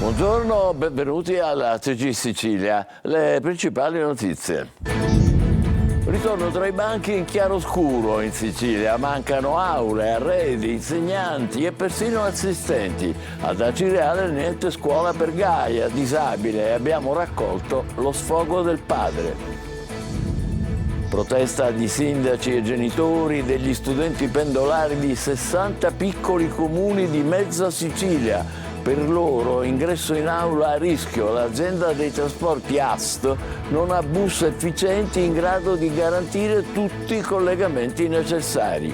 Buongiorno, benvenuti alla TG Sicilia. Le principali notizie. Ritorno tra i banchi in chiaroscuro in Sicilia. Mancano aule, arredi, insegnanti e persino assistenti. Ad Acireale niente scuola per Gaia, disabile, e abbiamo raccolto lo sfogo del padre. Protesta di sindaci e genitori degli studenti pendolari di 60 piccoli comuni di mezza Sicilia. Per loro ingresso in aula a rischio. L'azienda dei trasporti AST non ha bus efficienti in grado di garantire tutti i collegamenti necessari.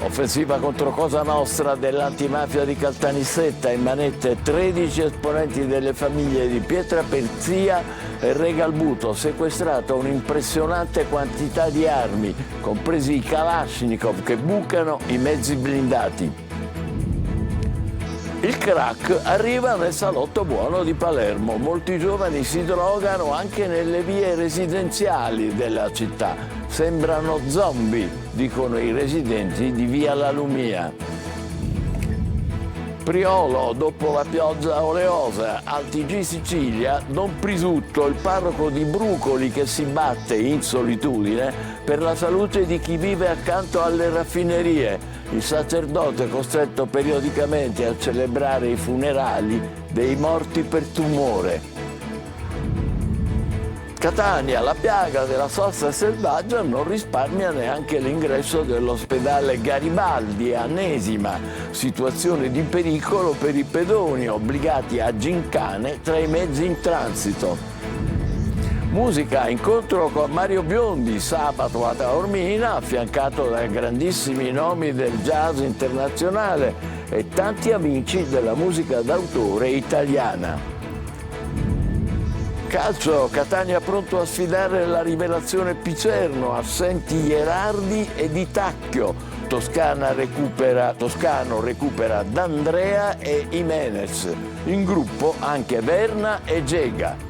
Offensiva contro Cosa Nostra dell'antimafia di Caltanissetta, in manette 13 esponenti delle famiglie di Pietra Perzia e Regalbuto, sequestrato un'impressionante quantità di armi, compresi i Kalashnikov che bucano i mezzi blindati. Il crack arriva nel salotto buono di Palermo. Molti giovani si drogano anche nelle vie residenziali della città. Sembrano zombie, dicono i residenti di via La Lumia. Priolo, dopo la pioggia oleosa, al TG Sicilia, Don Prisutto, il parroco di Brucoli che si batte in solitudine per la salute di chi vive accanto alle raffinerie. Il sacerdote costretto periodicamente a celebrare i funerali dei morti per tumore. Catania, la piaga della sosta selvaggia non risparmia neanche l'ingresso dell'ospedale Garibaldi a Nesima, situazione di pericolo per i pedoni obbligati a gincane tra i mezzi in transito. Musica, incontro con Mario Biondi sabato a Taormina, affiancato da grandissimi nomi del jazz internazionale e tanti amici della musica d'autore italiana. Calcio, Catania pronto a sfidare la rivelazione Picerno, assenti Ierardi e Di Tacchio. Toscano recupera D'Andrea e Jimenez. In gruppo anche Verna e Gega.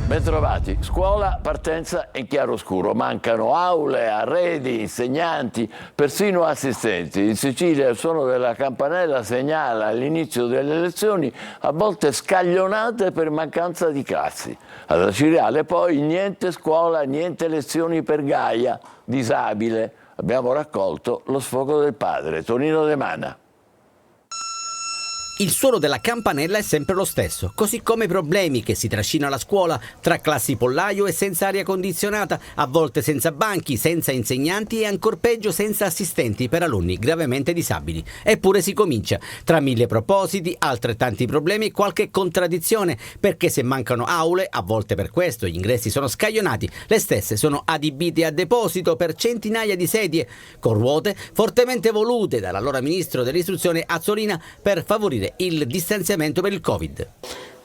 Bentrovati. Scuola, partenza in chiaroscuro. Mancano aule, arredi, insegnanti, persino assistenti. In Sicilia il suono della campanella segnala l'inizio delle lezioni, a volte scaglionate per mancanza di classi. Ad Acireale poi niente scuola, niente lezioni per Gaia, disabile. Abbiamo raccolto lo sfogo del padre. Tonino De Mana. Il suono della campanella è sempre lo stesso, così come i problemi che si trascina la scuola tra classi pollaio e senza aria condizionata, a volte senza banchi, senza insegnanti e ancor peggio senza assistenti per alunni gravemente disabili. Eppure si comincia, tra mille propositi, altrettanti problemi e qualche contraddizione, perché se mancano aule, a volte per questo gli ingressi sono scaglionati, le stesse sono adibite a deposito per centinaia di sedie, con ruote fortemente volute dall'allora ministro dell'istruzione Azzolina per favorire il distanziamento per il Covid.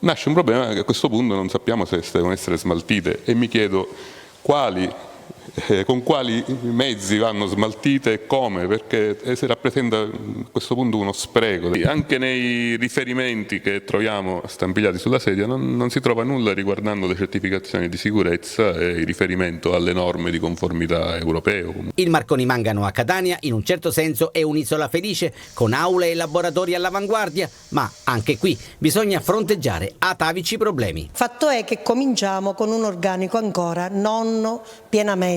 Nasce un problema che a questo punto non sappiamo se devono essere smaltite e mi chiedo con quali mezzi vanno smaltite e come, perché si rappresenta a questo punto uno spreco. Anche nei riferimenti che troviamo stampillati sulla sedia non si trova nulla riguardando le certificazioni di sicurezza e il riferimento alle norme di conformità europeo. Il Marconi Mangano a Catania in un certo senso è un'isola felice, con aule e laboratori all'avanguardia, ma anche qui bisogna fronteggiare atavici problemi. Fatto è che cominciamo con un organico ancora non pienamente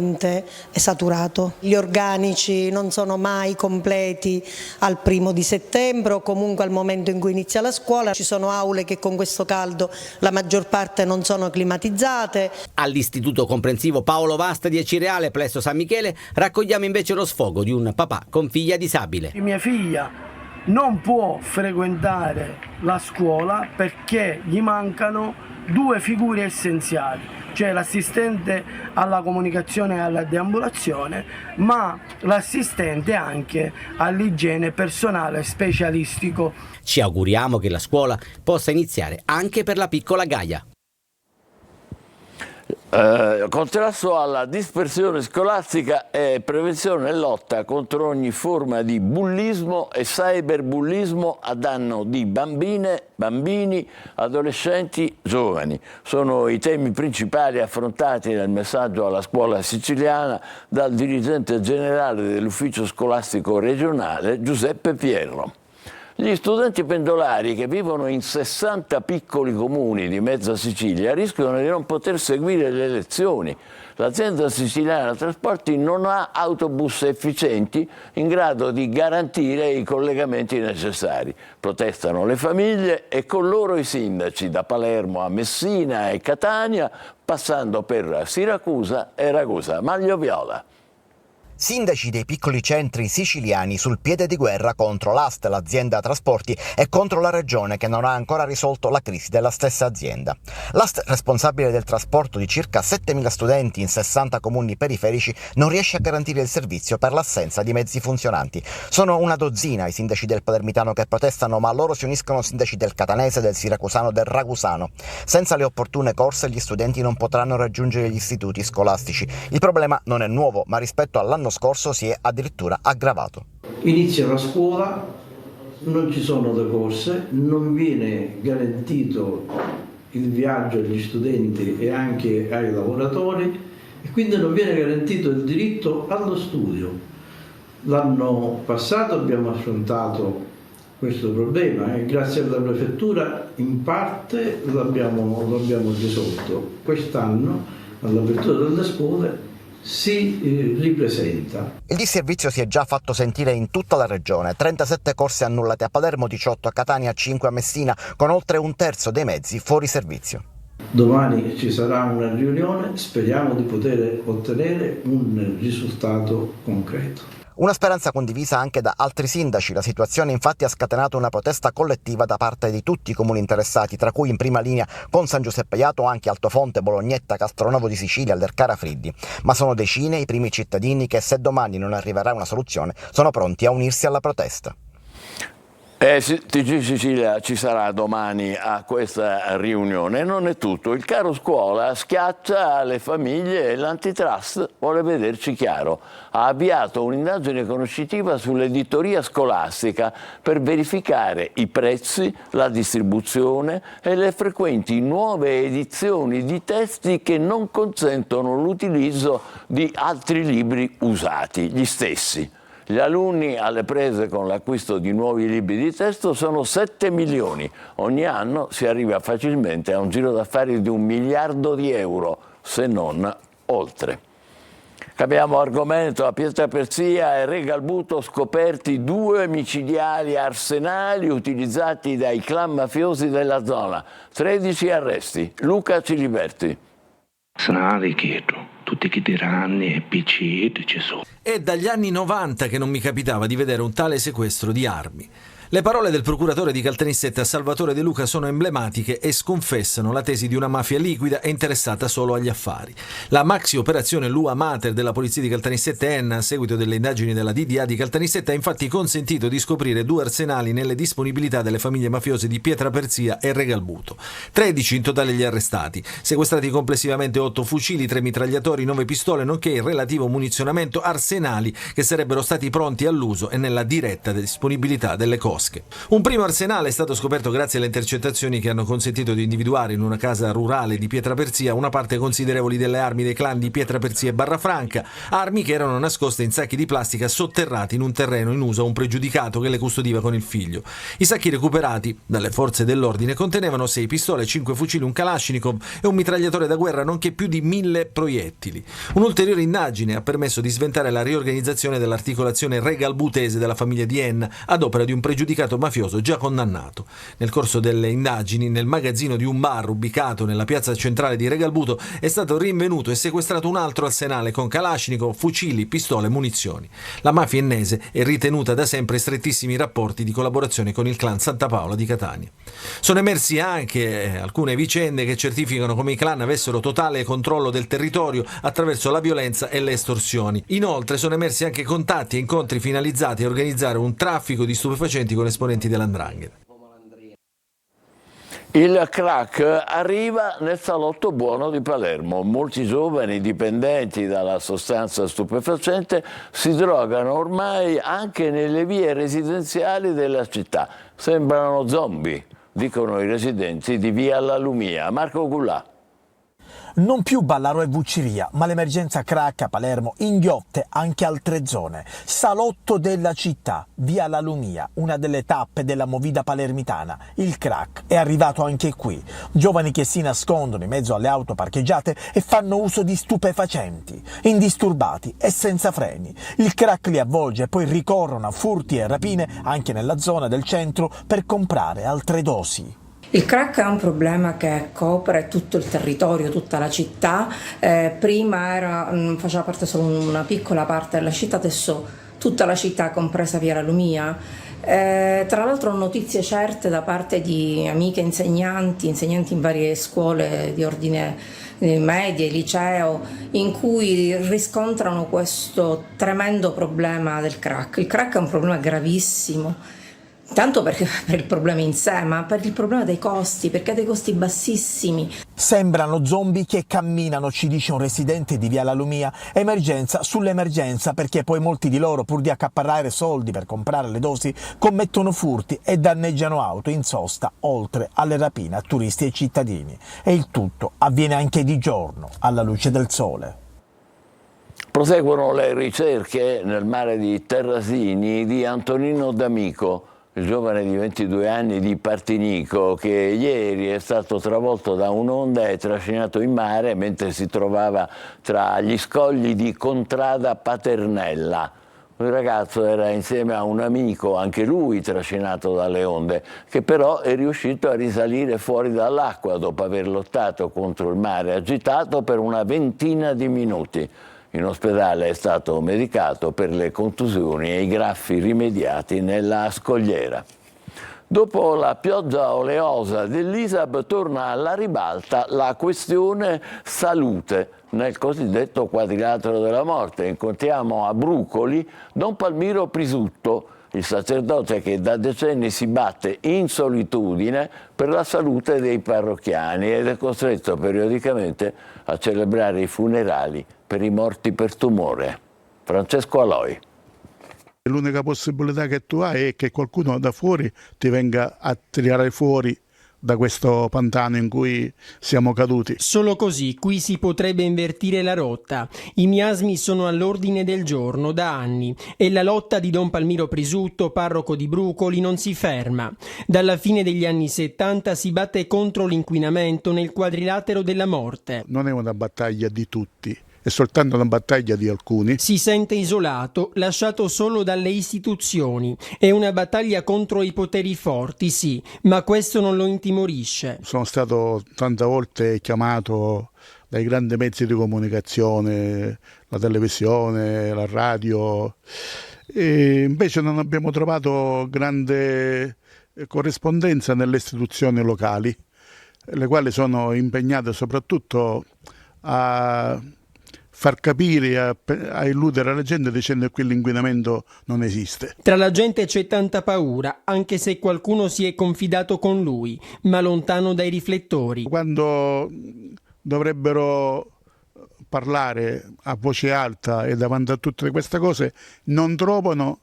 saturato. Gli organici non sono mai completi al 1° settembre o comunque al momento in cui inizia la scuola. Ci sono aule che con questo caldo la maggior parte non sono climatizzate. All'Istituto Comprensivo Paolo Vasta di Acireale, presso San Michele, raccogliamo invece lo sfogo di un papà con figlia disabile. Mia figlia non può frequentare la scuola perché gli mancano 2 figure essenziali, cioè l'assistente alla comunicazione e alla deambulazione, ma l'assistente anche all'igiene personale specialistico. Ci auguriamo che la scuola possa iniziare anche per la piccola Gaia. Contrasto alla dispersione scolastica e prevenzione e lotta contro ogni forma di bullismo e cyberbullismo a danno di bambine, bambini, adolescenti, giovani. Sono i temi principali affrontati nel messaggio alla scuola siciliana dal dirigente generale dell'ufficio scolastico regionale Giuseppe Pierro. Gli studenti pendolari che vivono in 60 piccoli comuni di mezza Sicilia rischiano di non poter seguire le lezioni. L'azienda siciliana trasporti non ha autobus efficienti in grado di garantire i collegamenti necessari. Protestano le famiglie e con loro i sindaci da Palermo a Messina e Catania, passando per Siracusa e Ragusa. Maglio Viola. Sindaci dei piccoli centri siciliani sul piede di guerra contro l'AST, l'azienda trasporti, e contro la regione che non ha ancora risolto la crisi della stessa azienda. L'AST, responsabile del trasporto di circa 7.000 studenti in 60 comuni periferici, non riesce a garantire il servizio per l'assenza di mezzi funzionanti. Sono una dozzina i sindaci del palermitano che protestano, ma a loro si uniscono sindaci del catanese, del siracusano, del ragusano. Senza le opportune corse gli studenti non potranno raggiungere gli istituti scolastici. Il problema non è nuovo, ma rispetto all'anno scorso si è addirittura aggravato. Inizia la scuola, non ci sono le corse, non viene garantito il viaggio agli studenti e anche ai lavoratori e quindi non viene garantito il diritto allo studio. L'anno passato abbiamo affrontato questo problema e grazie alla prefettura in parte l'abbiamo risolto. Quest'anno, all'apertura delle scuole, si ripresenta. Il disservizio si è già fatto sentire in tutta la regione. 37 corse annullate a Palermo, 18 a Catania, 5 a Messina, con oltre un terzo dei mezzi fuori servizio. Domani ci sarà una riunione, speriamo di poter ottenere un risultato concreto. Una speranza condivisa anche da altri sindaci. La situazione infatti ha scatenato una protesta collettiva da parte di tutti i comuni interessati, tra cui in prima linea con San Giuseppe Jato anche Altofonte, Bolognetta, Castronovo di Sicilia, Lercara, Friddi. Ma sono decine i primi cittadini che, se domani non arriverà una soluzione, sono pronti a unirsi alla protesta. TG Sicilia ci sarà domani a questa riunione. Non è tutto. Il caro scuola schiaccia le famiglie e l'antitrust vuole vederci chiaro. Ha avviato un'indagine conoscitiva sull'editoria scolastica per verificare i prezzi, la distribuzione e le frequenti nuove edizioni di testi che non consentono l'utilizzo di altri libri usati, gli stessi. Gli alunni alle prese con l'acquisto di nuovi libri di testo sono 7 milioni. Ogni anno si arriva facilmente a un giro d'affari di 1 miliardo di euro, se non oltre. Cambiamo argomento. A Pietraperzia e Regalbuto scoperti 2 micidiali arsenali utilizzati dai clan mafiosi della zona. 13 arresti. Luca Ciliberti. Arsenali chiedo. Tutti i tiranni e PC ci sono. È dagli anni 90 che non mi capitava di vedere un tale sequestro di armi. Le parole del procuratore di Caltanissetta Salvatore De Luca sono emblematiche e sconfessano la tesi di una mafia liquida e interessata solo agli affari. La maxi operazione Lua Mater della polizia di Caltanissetta Enna, a seguito delle indagini della DDA di Caltanissetta, ha infatti consentito di scoprire 2 arsenali nelle disponibilità delle famiglie mafiose di Pietraperzia e Regalbuto. 13 in totale gli arrestati, sequestrati complessivamente 8 fucili, 3 mitragliatori, 9 pistole, nonché il relativo munizionamento, arsenali che sarebbero stati pronti all'uso e nella diretta disponibilità delle cosche. Un primo arsenale è stato scoperto grazie alle intercettazioni che hanno consentito di individuare in una casa rurale di Pietraperzia una parte considerevole delle armi dei clan di Pietraperzia e Barrafranca, armi che erano nascoste in sacchi di plastica sotterrati in un terreno in uso a un pregiudicato che le custodiva con il figlio. I sacchi recuperati dalle forze dell'ordine contenevano 6 pistole, 5 fucili, un Kalashnikov e un mitragliatore da guerra, nonché più di 1000 proiettili. Un'ulteriore indagine ha permesso di sventare la riorganizzazione dell'articolazione regalbutese della famiglia di Enna ad opera di un pregiudicato mafioso già condannato. Nel corso delle indagini, nel magazzino di un bar ubicato nella piazza centrale di Regalbuto è stato rinvenuto e sequestrato un altro arsenale con Kalashnikov, fucili, pistole e munizioni. La mafia ennese è ritenuta da sempre strettissimi rapporti di collaborazione con il clan Santa Paola di Catania. Sono emersi anche alcune vicende che certificano come i clan avessero totale controllo del territorio attraverso la violenza e le estorsioni. Inoltre sono emersi anche contatti e incontri finalizzati a organizzare un traffico di stupefacenti con esponenti dell''ndrangheta. Il crack arriva nel salotto buono di Palermo. Molti giovani dipendenti dalla sostanza stupefacente si drogano ormai anche nelle vie residenziali della città. Sembrano zombie, dicono i residenti di via La Lumia. Marco Gullà. Non più Ballaro e Vucciria, ma l'emergenza crack a Palermo inghiotte anche altre zone. Salotto della città, via La Lumia, una delle tappe della movida palermitana. Il crack è arrivato anche qui. Giovani che si nascondono in mezzo alle auto parcheggiate e fanno uso di stupefacenti, indisturbati e senza freni. Il crack li avvolge e poi ricorrono a furti e rapine anche nella zona del centro per comprare altre dosi. Il crack è un problema che copre tutto il territorio, tutta la città. Prima faceva parte solo una piccola parte della città, adesso tutta la città, compresa via La Lumia. Tra l'altro ho notizie certe da parte di amiche insegnanti in varie scuole di ordine medie, liceo, in cui riscontrano questo tremendo problema del crack. Il crack è un problema gravissimo. Tanto per il problema in sé, ma per il problema dei costi, perché ha dei costi bassissimi. Sembrano zombie che camminano, ci dice un residente di via La Lumia. Emergenza sull'emergenza, perché poi molti di loro, pur di accaparrare soldi per comprare le dosi, commettono furti e danneggiano auto in sosta, oltre alle rapine a turisti e cittadini. E il tutto avviene anche di giorno, alla luce del sole. Proseguono le ricerche nel mare di Terrasini di Antonino D'Amico, il giovane di 22 anni di Partinico, che ieri è stato travolto da un'onda e trascinato in mare mentre si trovava tra gli scogli di Contrada Paternella. Il ragazzo era insieme a un amico, anche lui trascinato dalle onde, che però è riuscito a risalire fuori dall'acqua dopo aver lottato contro il mare agitato per una ventina di minuti. In ospedale è stato medicato per le contusioni e i graffi rimediati nella scogliera. Dopo la pioggia oleosa dell'ISAB torna alla ribalta la questione salute nel cosiddetto quadrilatero della morte. Incontriamo a Brucoli Don Palmiro Prisutto, il sacerdote che da decenni si batte in solitudine per la salute dei parrocchiani ed è costretto periodicamente a celebrare i funerali per i morti per tumore. Francesco Aloi. L'unica possibilità che tu hai è che qualcuno da fuori ti venga a tirare fuori da questo pantano in cui siamo caduti. Solo così qui si potrebbe invertire la rotta. I miasmi sono all'ordine del giorno da anni e la lotta di Don Palmiro Prisutto, parroco di Brucoli, non si ferma. Dalla fine degli anni 70 si batte contro l'inquinamento nel quadrilatero della morte. Non è una battaglia di tutti, è soltanto una battaglia di alcuni. Si sente isolato, lasciato solo dalle istituzioni. È una battaglia contro i poteri forti, sì, ma questo non lo intimorisce. Sono stato tante volte chiamato dai grandi mezzi di comunicazione, la televisione, la radio, e invece non abbiamo trovato grande corrispondenza nelle istituzioni locali, le quali sono impegnate soprattutto a far capire, a illudere la gente dicendo che qui l'inquinamento non esiste. Tra la gente c'è tanta paura, anche se qualcuno si è confidato con lui, ma lontano dai riflettori. Quando dovrebbero parlare a voce alta e davanti a tutte queste cose, non trovano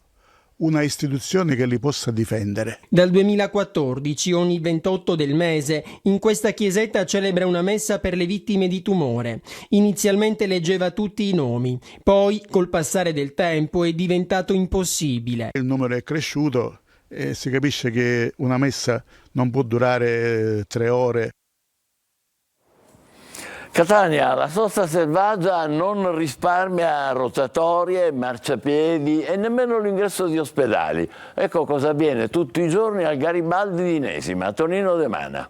una istituzione che li possa difendere. Dal 2014, ogni 28 del mese, in questa chiesetta celebra una messa per le vittime di tumore. Inizialmente leggeva tutti i nomi, poi col passare del tempo è diventato impossibile. Il numero è cresciuto e si capisce che una messa non può durare 3 ore. Catania, la sosta selvaggia non risparmia rotatorie, marciapiedi e nemmeno l'ingresso di ospedali. Ecco cosa avviene tutti i giorni al Garibaldi di Inesima. Tonino De Mana.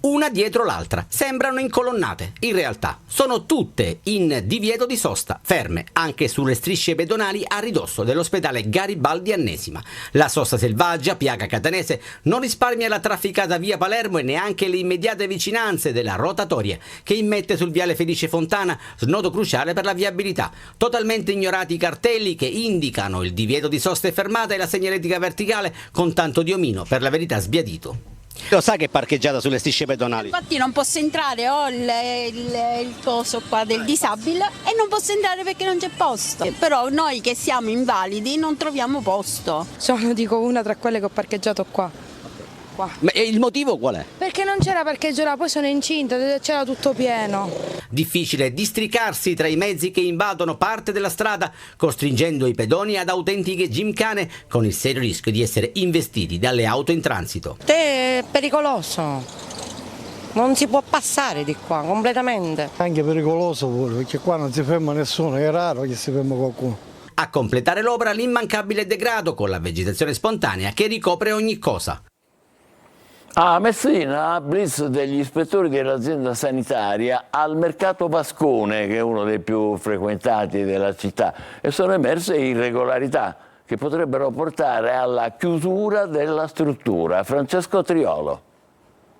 Una dietro l'altra, sembrano incolonnate. In realtà sono tutte in divieto di sosta, ferme anche sulle strisce pedonali a ridosso dell'ospedale Garibaldi Annesima. La sosta selvaggia, piaga catanese, non risparmia la trafficata via Palermo e neanche le immediate vicinanze della rotatoria che immette sul viale Felice Fontana, snodo cruciale per la viabilità. Totalmente ignorati i cartelli che indicano il divieto di sosta e fermata e la segnaletica verticale con tanto di omino, per la verità sbiadito. Lo sa che è parcheggiata sulle strisce pedonali? Infatti non posso entrare, ho il coso qua del disabile e non posso entrare perché non c'è posto. Però noi che siamo invalidi non troviamo posto. Sono una tra quelle che ho parcheggiato qua. Ma il motivo qual è? Perché non c'era parcheggio là, poi sono incinta, c'era tutto pieno. Difficile districarsi tra i mezzi che invadono parte della strada, costringendo i pedoni ad autentiche gimkhane, con il serio rischio di essere investiti dalle auto in transito. È pericoloso, non si può passare di qua completamente. Anche pericoloso pure, perché qua non si ferma nessuno, è raro che si ferma qualcuno. A completare l'opera l'immancabile degrado con la vegetazione spontanea che ricopre ogni cosa. A Messina, blitz degli ispettori dell'azienda sanitaria al mercato Vascone, che è uno dei più frequentati della città, e sono emerse irregolarità che potrebbero portare alla chiusura della struttura. Francesco Triolo.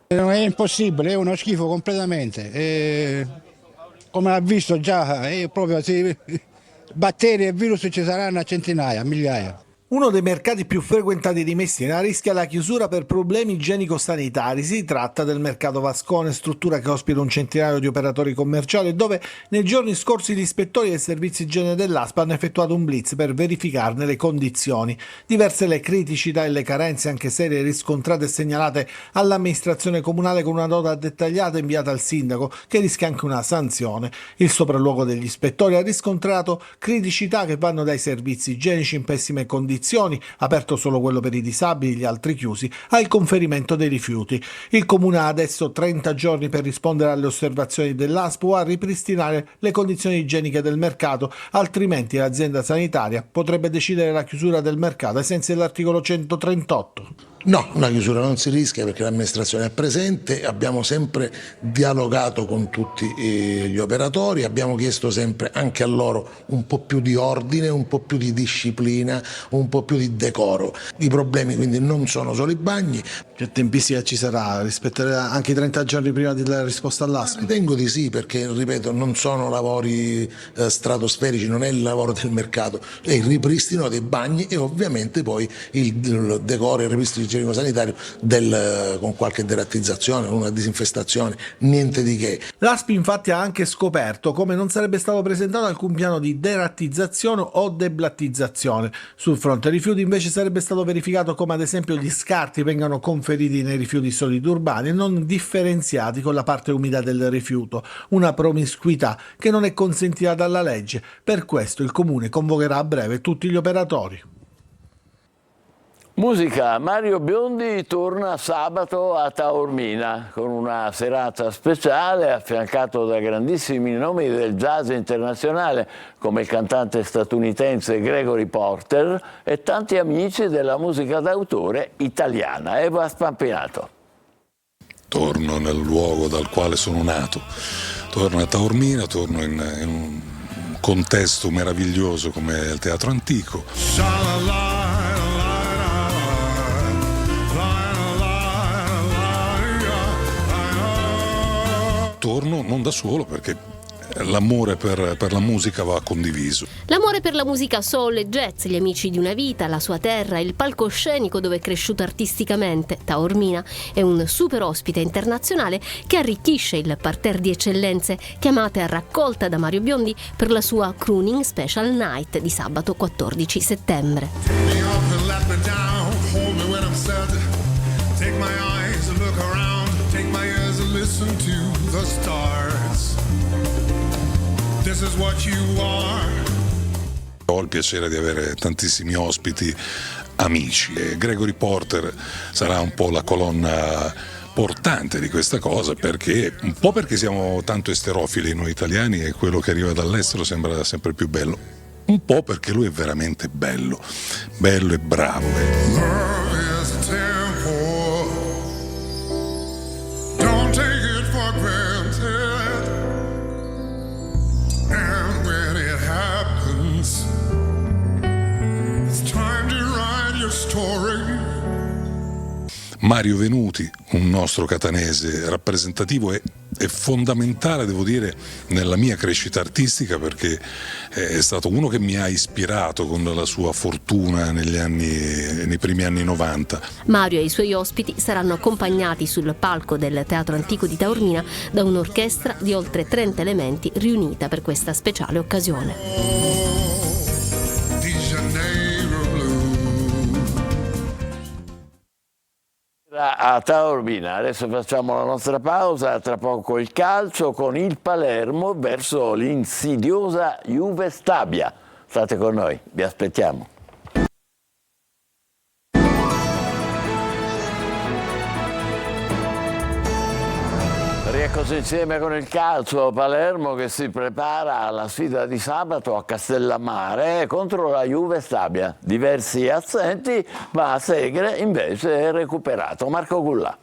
Non è impossibile, è uno schifo completamente. Come ha visto già, proprio batteri e virus ci saranno a centinaia, a migliaia. Uno dei mercati più frequentati di Messina rischia la chiusura per problemi igienico-sanitari. Si tratta del mercato Vascone, struttura che ospita un centinaio di operatori commerciali, dove nei giorni scorsi gli ispettori del servizio igiene dell'ASP hanno effettuato un blitz per verificarne le condizioni. Diverse le criticità e le carenze, anche serie, riscontrate e segnalate all'amministrazione comunale, con una nota dettagliata inviata al sindaco, che rischia anche una sanzione. Il sopralluogo degli ispettori ha riscontrato criticità che vanno dai servizi igienici in pessime condizioni, aperto solo quello per i disabili, gli altri chiusi, al conferimento dei rifiuti. Il comune ha adesso 30 giorni per rispondere alle osservazioni dell'ASP o a ripristinare le condizioni igieniche del mercato, altrimenti l'azienda sanitaria potrebbe decidere la chiusura del mercato ai sensi dell'articolo 138. No, una chiusura non si rischia perché l'amministrazione è presente, abbiamo sempre dialogato con tutti gli operatori, abbiamo chiesto sempre anche a loro un po' più di ordine, un po' più di disciplina, un po' più di decoro. I problemi quindi non sono solo i bagni. Che tempistica ci sarà? Rispetterà anche i 30 giorni prima della risposta all'ASP? Ritengo di sì, perché ripeto, non sono lavori stratosferici, non è il lavoro del mercato, è il ripristino dei bagni e ovviamente poi il decoro e il ripristino igienico-sanitario con qualche derattizzazione, una disinfestazione, niente di che. L'ASP infatti ha anche scoperto come non sarebbe stato presentato alcun piano di derattizzazione o deblattizzazione. Sul fronte rifiuti invece sarebbe stato verificato come ad esempio gli scarti vengano conferiti nei rifiuti solidi urbani e non differenziati con la parte umida del rifiuto, una promiscuità che non è consentita dalla legge. Per questo il comune convocherà a breve tutti gli operatori. Musica, Mario Biondi torna sabato a Taormina con una serata speciale affiancato da grandissimi nomi del jazz internazionale come il cantante statunitense Gregory Porter e tanti amici della musica d'autore italiana. Eva Spampinato. Torno nel luogo dal quale sono nato, torno a Taormina, torno in un contesto meraviglioso come il teatro antico. Torno non da solo perché l'amore per la musica va condiviso. L'amore per la musica soul e jazz, gli amici di una vita, la sua terra, il palcoscenico dove è cresciuto artisticamente. Taormina è un super ospite internazionale che arricchisce il parterre di eccellenze chiamate a raccolta da Mario Biondi per la sua Crooning Special Night di sabato 14 settembre. Listen to the stars. This is what you are. Ho il piacere di avere tantissimi ospiti amici e Gregory Porter sarà un po' la colonna portante di questa cosa, perché un po' perché siamo tanto esterofili noi italiani e quello che arriva dall'estero sembra sempre più bello, un po' perché lui è veramente bello e bravo. Love is a temple. Don't take it for granted. And when it happens, it's time to write your story. Mario Venuti, un nostro catanese rappresentativo e fondamentale, devo dire, nella mia crescita artistica, perché è stato uno che mi ha ispirato con la sua fortuna nei primi anni 90. Mario e i suoi ospiti saranno accompagnati sul palco del Teatro Antico di Taormina da un'orchestra di oltre 30 elementi riunita per questa speciale occasione. A Taormina, adesso facciamo la nostra pausa, tra poco il calcio con il Palermo verso l'insidiosa Juve Stabia. State con noi, vi aspettiamo. Rieccoci insieme con il calcio. Palermo che si prepara alla sfida di sabato a Castellammare contro la Juve Stabia. Diversi assenti, ma Segre invece è recuperato. Marco Gullà.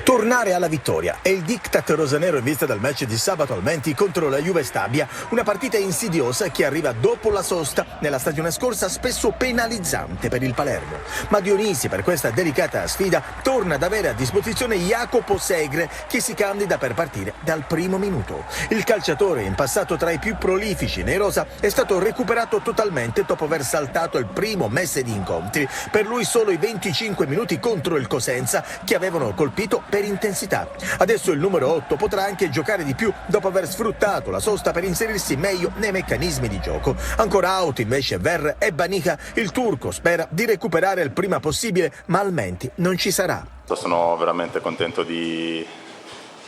Tornare alla vittoria è il diktat rosanero in vista del match di sabato al Menti contro la Juve Stabia, una partita insidiosa che arriva dopo la sosta nella stagione scorsa, spesso penalizzante per il Palermo. Ma Dionisi per questa delicata sfida torna ad avere a disposizione Jacopo Segre, che si candida per partire dal primo minuto. Il calciatore, in passato tra i più prolifici nei rosa, è stato recuperato totalmente dopo aver saltato il primo mese di incontri. Per lui solo i 25 minuti contro il Cosenza che avevano colpito per intensità. Adesso il numero 8 potrà anche giocare di più dopo aver sfruttato la sosta per inserirsi meglio nei meccanismi di gioco. Ancora out invece Ver e Banica. Il turco spera di recuperare il prima possibile, ma al Menti non ci sarà. Sono veramente contento di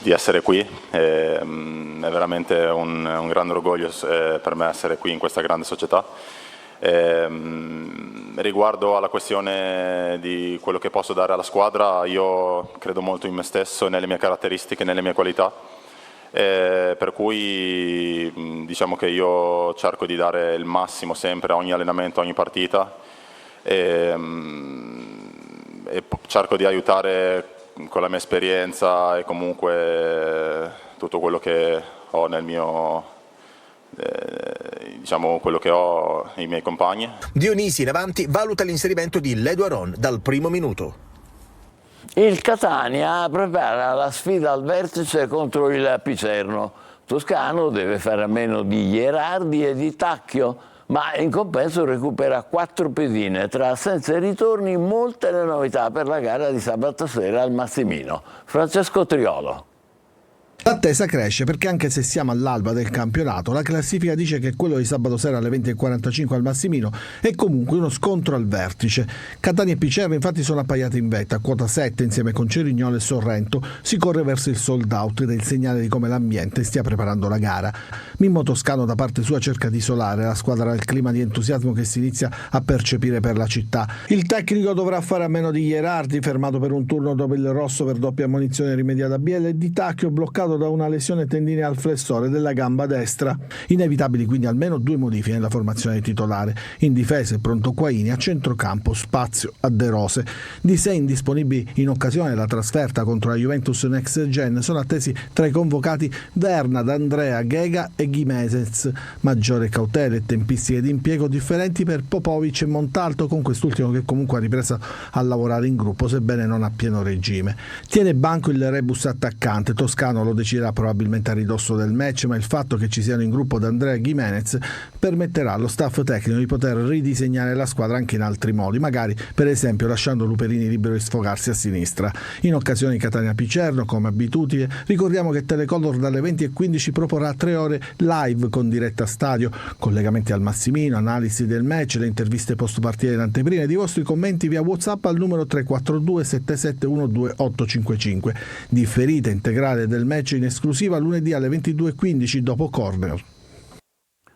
essere qui, è veramente un grande orgoglio per me essere qui in questa grande società. Riguardo alla questione di quello che posso dare alla squadra, io credo molto in me stesso, nelle mie caratteristiche, nelle mie qualità, per cui diciamo che io cerco di dare il massimo sempre a ogni allenamento, a ogni partita, e cerco di aiutare con la mia esperienza e comunque tutto quello che ho nel mio diciamo quello che ho i miei compagni. Dionisi in avanti valuta l'inserimento di Ledo Aron dal primo minuto. Il Catania prepara la sfida al vertice contro il Picerno. Toscano deve fare a meno di Gherardi e di Tacchio, ma in compenso recupera 4 pedine. Tra assenze e ritorni molte le novità per la gara di sabato sera al Massimino. Francesco Triolo. L'attesa cresce perché anche se siamo all'alba del campionato, la classifica dice che quello di sabato sera alle 20:45 al Massimino è comunque uno scontro al vertice. Catania e Picerno infatti sono appaiati in vetta, a quota 7 insieme con Cerignola e Sorrento. Si corre verso il sold out ed è il segnale di come l'ambiente stia preparando la gara. Mimmo Toscano da parte sua cerca di isolare la squadra dal clima di entusiasmo che si inizia a percepire per la città. Il tecnico dovrà fare a meno di Gherardi, fermato per un turno dopo il rosso per doppia ammonizione rimediata a Biella, e di Tacchio bloccato da una lesione tendine al flessore della gamba destra. Inevitabili quindi almeno 2 modifiche nella formazione titolare. In difesa è pronto Quaini, a centrocampo spazio a De Rose. Di 6 indisponibili in occasione della trasferta contro la Juventus Next Gen sono attesi tra i convocati Verna, D'Andrea, Ghega e Ghimeses. Maggiore cautela e tempistiche di impiego differenti per Popovic e Montalto, con quest'ultimo che comunque ha ripreso a lavorare in gruppo sebbene non a pieno regime. Tiene banco il rebus attaccante. Toscano lo deciderà probabilmente a ridosso del match, ma il fatto che ci siano in gruppo D'Andrea e Gimenez permetterà allo staff tecnico di poter ridisegnare la squadra anche in altri modi, magari per esempio lasciando Luperini libero di sfogarsi a sinistra. In occasione di Catania-Picerno, come abitudine, ricordiamo che Telecolor dalle 20:15 proporrà 3 ore live con diretta stadio, collegamenti al Massimino, analisi del match, le interviste post partita in anteprima ed i vostri commenti via WhatsApp al numero 342 7712 855. Differita integrale del match in esclusiva lunedì alle 22:15 dopo Cornell.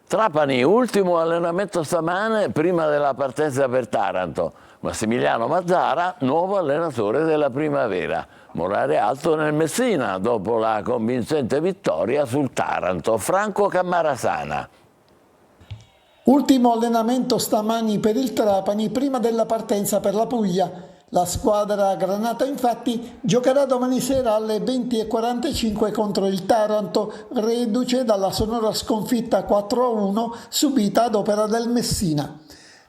Trapani, ultimo allenamento stamane prima della partenza per Taranto. Massimiliano Mazzara, nuovo allenatore della primavera. Morale alto nel Messina dopo la convincente vittoria sul Taranto. Franco Cammarasana. Ultimo allenamento stamani per il Trapani prima della partenza per la Puglia. La squadra granata infatti giocherà domani sera alle 20:45 contro il Taranto, reduce dalla sonora sconfitta 4-1 subita ad opera del Messina.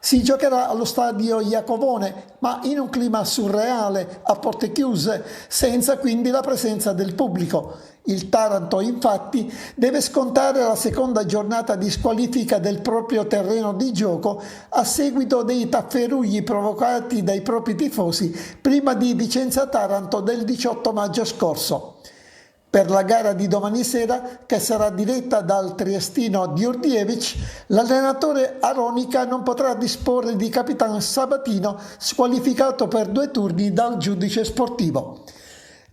Si giocherà allo stadio Iacovone, ma in un clima surreale, a porte chiuse, senza quindi la presenza del pubblico. Il Taranto, infatti, deve scontare la seconda giornata di squalifica del proprio terreno di gioco a seguito dei tafferugli provocati dai propri tifosi prima di Vicenza-Taranto del 18 maggio scorso. Per la gara di domani sera, che sarà diretta dal triestino Djurdjevic, l'allenatore Aronica non potrà disporre di Capitan Sabatino, squalificato per 2 turni dal giudice sportivo.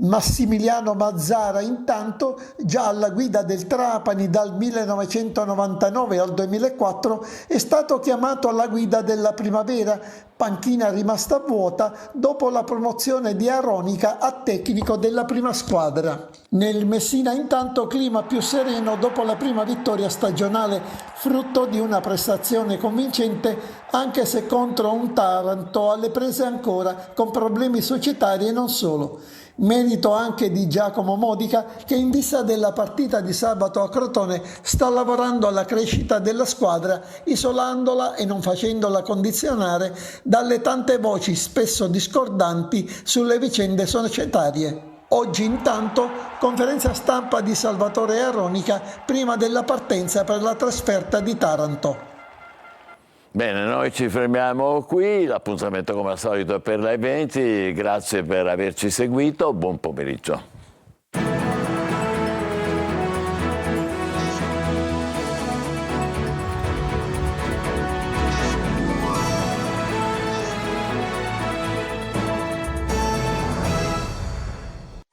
Massimiliano Mazzara, intanto, già alla guida del Trapani dal 1999 al 2004, è stato chiamato alla guida della Primavera, panchina rimasta vuota dopo la promozione di Aronica a tecnico della prima squadra. Nel Messina, intanto, clima più sereno dopo la prima vittoria stagionale, frutto di una prestazione convincente, anche se contro un Taranto alle prese ancora con problemi societari e non solo. Merito anche di Giacomo Modica, che in vista della partita di sabato a Crotone sta lavorando alla crescita della squadra, isolandola e non facendola condizionare dalle tante voci spesso discordanti sulle vicende societarie. Oggi intanto conferenza stampa di Salvatore Aronica prima della partenza per la trasferta di Taranto. Bene, noi ci fermiamo qui, l'appuntamento come al solito è per le 20, grazie per averci seguito, buon pomeriggio.